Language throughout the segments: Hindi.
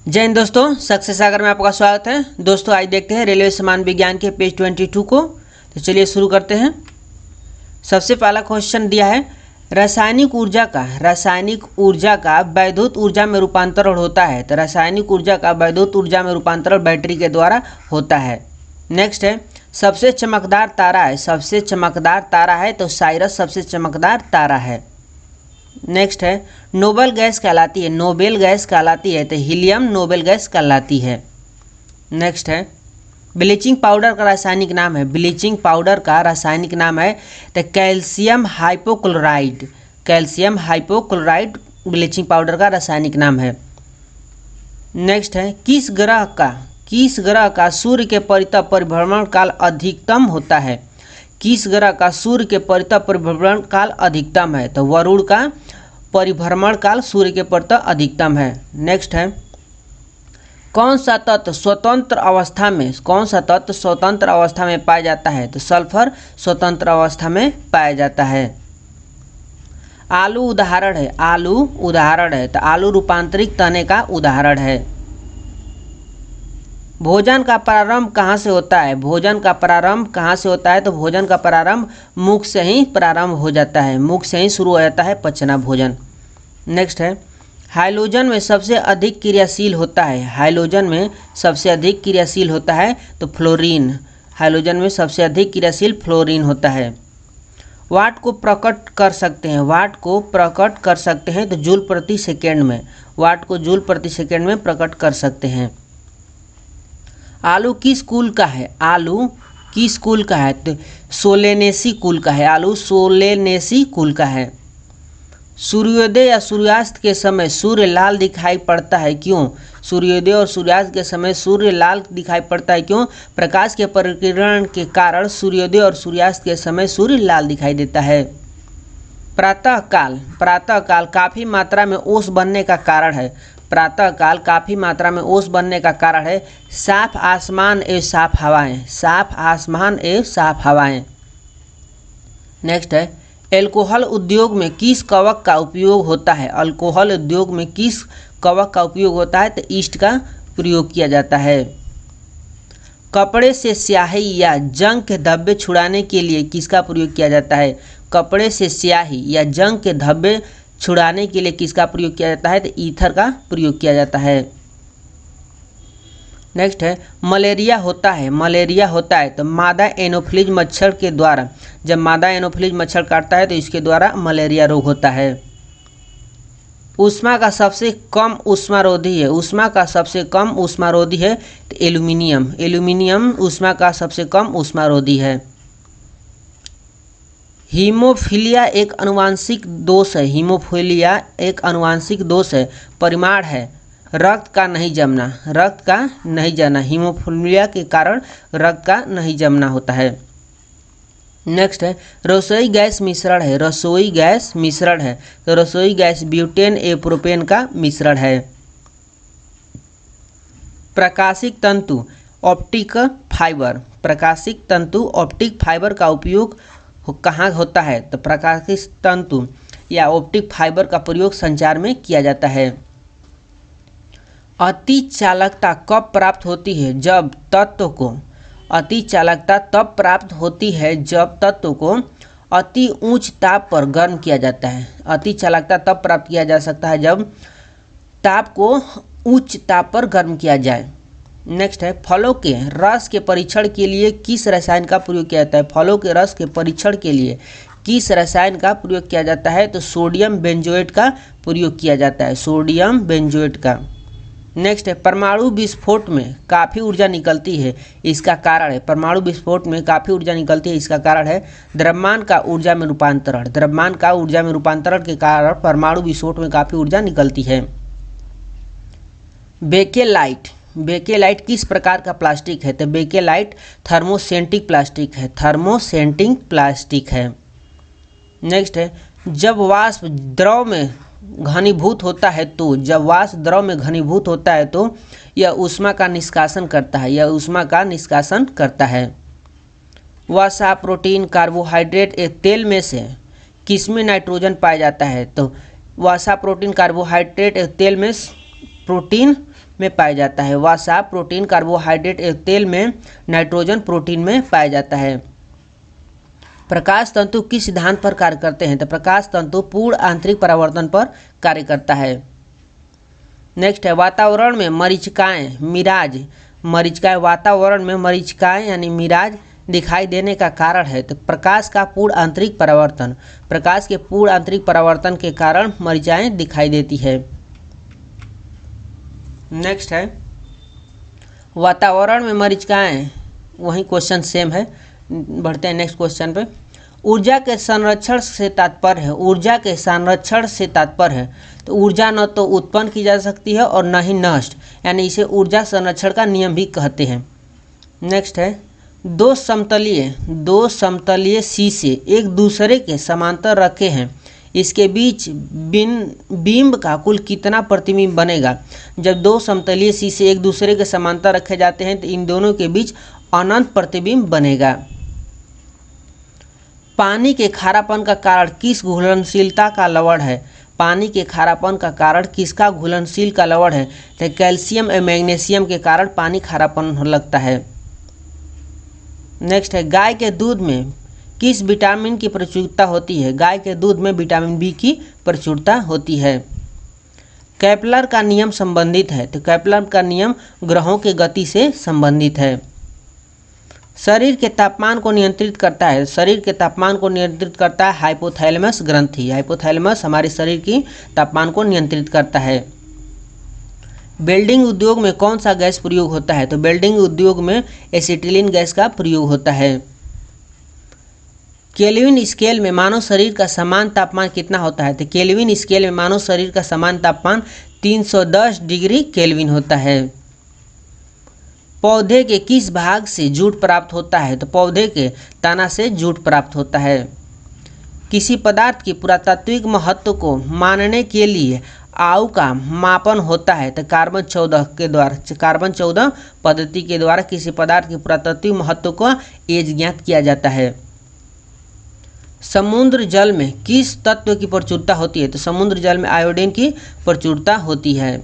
जय हिंद दोस्तों, सक्सेस सागर में आपका स्वागत है। दोस्तों आज देखते हैं रेलवे सामान्य विज्ञान के पेज 22 को। तो चलिए शुरू करते हैं। सबसे पहला क्वेश्चन दिया है, रासायनिक ऊर्जा का वैद्युत ऊर्जा में रूपांतरण होता है। तो रासायनिक ऊर्जा का वैद्युत ऊर्जा में रूपांतरण बैटरी के द्वारा होता है। नेक्स्ट है, सबसे चमकदार तारा है। तो साइरस सबसे चमकदार तारा है। नेक्स्ट है, नोबेल गैस कहलाती है। तो हीलियम नोबेल गैस कहलाती है। नेक्स्ट है, ब्लीचिंग पाउडर का रासायनिक नाम है। तो कैल्शियम हाइपोक्लोराइड ब्लीचिंग पाउडर का रासायनिक नाम है। नेक्स्ट है, किस ग्रह का सूर्य के परितः परिभ्रमण काल अधिकतम होता है। किस ग्रह का सूर्य के परितः परिभ्रमण काल अधिकतम है। तो वरुण का परिभ्रमण काल सूर्य के परितः अधिकतम है। नेक्स्ट है, कौन सा तत्व स्वतंत्र अवस्था में पाया जाता है। तो सल्फर स्वतंत्र अवस्था में पाया जाता है। आलू उदाहरण है। तो आलू रूपांतरित तने का उदाहरण है। भोजन का प्रारंभ कहाँ से होता है। तो भोजन का प्रारंभ मुख से ही प्रारंभ हो जाता है। मुख से ही शुरू हो जाता है पचना भोजन। नेक्स्ट है, हाइड्रोजन में सबसे अधिक क्रियाशील होता है। तो फ्लोरीन। हाइड्रोजन में सबसे अधिक क्रियाशील फ्लोरीन होता है। वाट को प्रकट कर सकते हैं। तो जूल प्रति सेकेंड में प्रकट कर सकते हैं। आलू किस कुल का है। तो सोलेनेसी कुल का है। सूर्योदय या सूर्यास्त के समय सूर्य लाल दिखाई पड़ता है। क्यों। सूर्योदय और सूर्यास्त के समय सूर्य लाल दिखाई पड़ता है। क्यों। प्रकाश के परिकिरण के कारण सूर्योदय और सूर्यास्त के समय सूर्य लाल दिखाई देता है। प्रातःकाल काफ़ी मात्रा में ओस बनने का कारण है। साफ आसमान एवं साफ हवाएं। नेक्स्ट है, अल्कोहल उद्योग में किस कवक का उपयोग होता है। तो ईस्ट का प्रयोग किया जाता है। कपड़े से स्याही या जंग के धब्बे छुड़ाने के लिए किसका प्रयोग किया जाता है। तो ईथर का प्रयोग किया जाता है। नेक्स्ट है, मलेरिया होता है। तो मादा एनोफ्लिज मच्छर के द्वारा, जब मादा एनोफ्लिज मच्छर काटता है तो इसके द्वारा मलेरिया रोग होता है। ऊष्मा का सबसे कम ऊष्मारोधी है। तो एल्यूमिनियम ऊष्मा का सबसे कम ऊष्मारोधी है। हीमोफीलिया एक अनुवांशिक दोष है। परिमाण है रक्त का नहीं जमना। हीमोफीलिया के कारण रक्त का नहीं जमना होता है। नेक्स्ट है, रसोई गैस मिश्रण है। तो रसोई गैस ब्यूटेन एवं प्रोपेन का मिश्रण है। प्रकाशिक तंतु ऑप्टिक फाइबर का उपयोग कहाँ होता है। तो प्रकाशिक तंतु या ऑप्टिक फाइबर का प्रयोग संचार में किया जाता है। अति चालकता कब प्राप्त होती है। जब तत्व को अति उच्च ताप पर गर्म किया जाता है। अति चालकता तब प्राप्त किया जा सकता है जब ताप को उच्च ताप पर गर्म किया जाए। नेक्स्ट है, फलों के रस के परीक्षण के लिए किस रसायन का प्रयोग किया जाता है। फलों के रस के परीक्षण के लिए किस रसायन का प्रयोग किया जाता है। तो सोडियम बेंजोएट का प्रयोग किया जाता है। नेक्स्ट है, परमाणु विस्फोट में काफ़ी ऊर्जा निकलती है। इसका कारण है द्रव्यमान का ऊर्जा में रूपांतरण के कारण परमाणु विस्फोट में काफ़ी ऊर्जा निकलती है। बेकेलाइट किस प्रकार का प्लास्टिक है। तो बेकेलाइट थर्मोसेंटिक प्लास्टिक है। नेक्स्ट है, जब वाष्प द्रव में घनीभूत होता है तो यह ऊष्मा का निष्कासन करता है। वसा, प्रोटीन, कार्बोहाइड्रेट तेल में से किसमें नाइट्रोजन पाया जाता है। तो वसा, प्रोटीन, कार्बोहाइड्रेट तेल में प्रोटीन में पाया जाता है। वसा प्रोटीन, कार्बोहाइड्रेट, तेल में, नाइट्रोजन प्रोटीन में पाया जाता है। प्रकाश तंतु किस सिद्धांत पर कार्य करते हैं? तो प्रकाश तंतु पूर्ण आंतरिक परावर्तन पर कार्य करता है। नेक्स्ट है वातावरण में मरीचिकाएं, मिराज, मरीचिकाएं वातावरण में मरीचिकाएं यानी मिराज दिखाई देने का कारण है। तो प्रकाश का पूर्ण आंतरिक परावर्तन, प्रकाश के पूर्ण आंतरिक परावर्तन के कारण मरीचिकाएं दिखाई देती है। नेक्स्ट है वातावरण में मरीचिकाएं, वही क्वेश्चन सेम है। बढ़ते हैं नेक्स्ट क्वेश्चन पे। ऊर्जा के संरक्षण से तात्पर्य है, ऊर्जा के संरक्षण से तात्पर्य है। तो ऊर्जा न तो उत्पन्न की जा सकती है और न ही नष्ट, यानी इसे ऊर्जा संरक्षण का नियम भी कहते हैं। नेक्स्ट है दो समतलीय शीशे एक दूसरे के समांतर रखे हैं, इसके बीच बिंब का कुल कितना प्रतिबिंब बनेगा? जब दो समतलीय शीशे एक दूसरे के समांतर रखे जाते हैं तो इन दोनों के बीच अनंत प्रतिबिंब बनेगा। पानी के खारापन का कारण किस घुलनशीलता का लवण है? पानी के खारापन का कारण किसका घुलनशील का लवण है? तो कैल्शियम और मैग्नीशियम के कारण पानी खारापन लगता है। नेक्स्ट है गाय के दूध में किस विटामिन की प्रचुरता होती है? गाय के दूध में विटामिन बी की प्रचुरता होती है। केपलर का नियम संबंधित है, तो केपलर का नियम ग्रहों के गति से संबंधित है। शरीर के तापमान को नियंत्रित करता है, शरीर के तापमान को नियंत्रित करता है हाइपोथैलेमस ग्रंथि। हाइपोथैलेमस हमारे शरीर की तापमान को नियंत्रित करता है। वेल्डिंग उद्योग में कौन सा गैस प्रयोग होता है? तो वेल्डिंग उद्योग में एसिटिलीन गैस का प्रयोग होता है। केल्विन स्केल में मानव शरीर का समान तापमान कितना होता है? तो केल्विन स्केल में मानव शरीर का समान तापमान 310 डिग्री केल्विन होता है। पौधे के किस भाग से जूट प्राप्त होता है? तो पौधे के तना से जूट प्राप्त होता है। किसी पदार्थ की पुरातात्विक महत्व को मानने के लिए आयु का मापन होता है, तो कार्बन 14 के द्वारा, कार्बन 14 पद्धति के द्वारा किसी पदार्थ के पुरातात्विक महत्व को एज ज्ञात किया जाता है। समुद्र जल में किस तत्व की प्रचुरता होती है? तो समुद्र जल में आयोडीन की प्रचुरता होती है।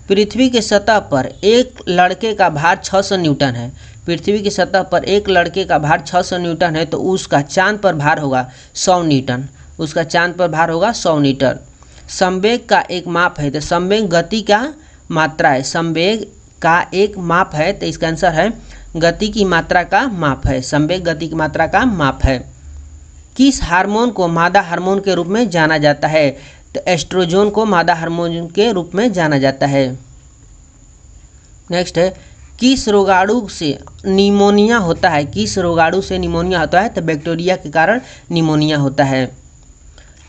पृथ्वी की सतह पर एक लड़के का भार 600 न्यूटन है, पृथ्वी की सतह पर एक लड़के का भार 600 न्यूटन है, तो उसका चांद पर भार होगा 100 न्यूटन, उसका चांद पर भार होगा 100 न्यूटन। संवेग का एक माप है, तो संवेग गति का मात्रा है, संवेग का एक माप है, तो इसका आंसर है गति की मात्रा का माप है, संवेग गति की मात्रा का माप है। किस हार्मोन को मादा हार्मोन के रूप में जाना जाता है? तो एस्ट्रोजन को मादा हार्मोन के रूप में जाना जाता है। नेक्स्ट है किस रोगाणु से निमोनिया होता है? किस रोगाणु से निमोनिया होता है? तो बैक्टीरिया के कारण निमोनिया होता है।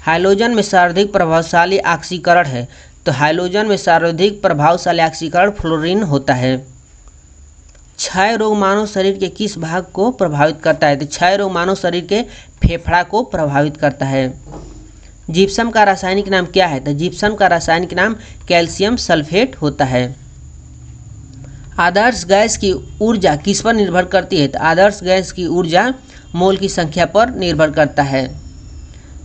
हाइड्रोजन में सर्वाधिक प्रभावशाली ऑक्सीकरण है, तो हाइड्रोजन में सर्वाधिक प्रभावशाली ऑक्सीकरण फ्लोरीन होता है। क्षय रोग मानव शरीर के किस भाग को प्रभावित करता है? तो क्षय रोग मानव शरीर के फेफड़ा को प्रभावित करता है। जिप्सम का रासायनिक नाम क्या है? तो जिप्सम का रासायनिक नाम कैल्शियम सल्फेट होता है। आदर्श गैस की ऊर्जा किस पर निर्भर करती है? तो आदर्श गैस की ऊर्जा मोल की संख्या पर निर्भर करता है।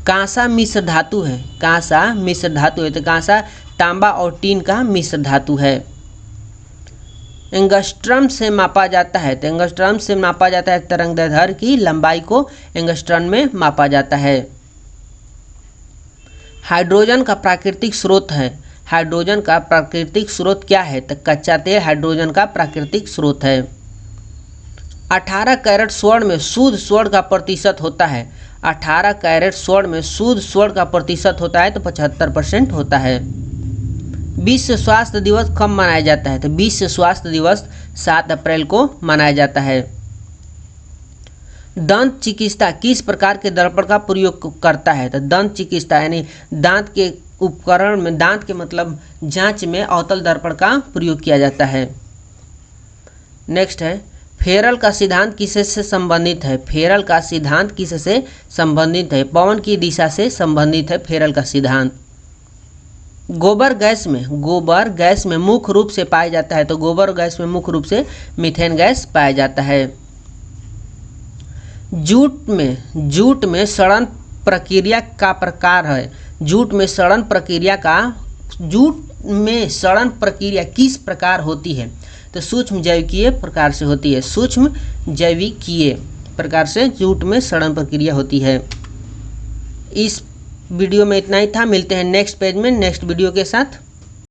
कांसा मिश्र धातु है, कांसा मिश्र धातु है, तो कांसा तांबा और टीन का मिश्र धातु है। एंगस्ट्रम से मापा जाता है, तो एंगस्ट्रम से मापा जाता है तरंगदैर्ध्य की लंबाई को एंगस्ट्रम में मापा जाता है। हाइड्रोजन का प्राकृतिक स्रोत है, हाइड्रोजन का प्राकृतिक स्रोत क्या है? तो कच्चा तेल हाइड्रोजन का प्राकृतिक स्रोत है। 18 कैरेट स्वर्ण में शुद्ध स्वर्ण का प्रतिशत होता है, 18 कैरेट स्वर्ण में शुद्ध स्वर्ण का प्रतिशत होता है, तो 75% होता है। विश्व स्वास्थ्य दिवस कब मनाया जाता है? तो विश्व स्वास्थ्य दिवस 7 अप्रैल को मनाया जाता है। दंत चिकित्सा किस प्रकार के दर्पण का प्रयोग करता है? तो दंत चिकित्सा यानी दांत के उपकरण में, दांत के मतलब जांच में अवतल दर्पण का प्रयोग किया जाता है। नेक्स्ट है फेरल का सिद्धांत किससे संबंधित है? फेरल का सिद्धांत किससे संबंधित है? पवन की दिशा से संबंधित है फेरल का सिद्धांत। गोबर गैस में मुख्य रूप से पाया जाता है, तो गोबर गैस में मुख्य रूप से मीथेन गैस पाया जाता है। जूट में सड़न प्रक्रिया का प्रकार है, जूट में सड़न प्रक्रिया का, जूट में सड़न प्रक्रिया किस प्रकार होती है? तो सूक्ष्म जैविकीय प्रकार से होती है। सूक्ष्म जैविकीय प्रकार से जूट में सड़न प्रक्रिया होती है। इस वीडियो में इतना ही था। मिलते हैं नेक्स्ट पेज में नेक्स्ट वीडियो के साथ।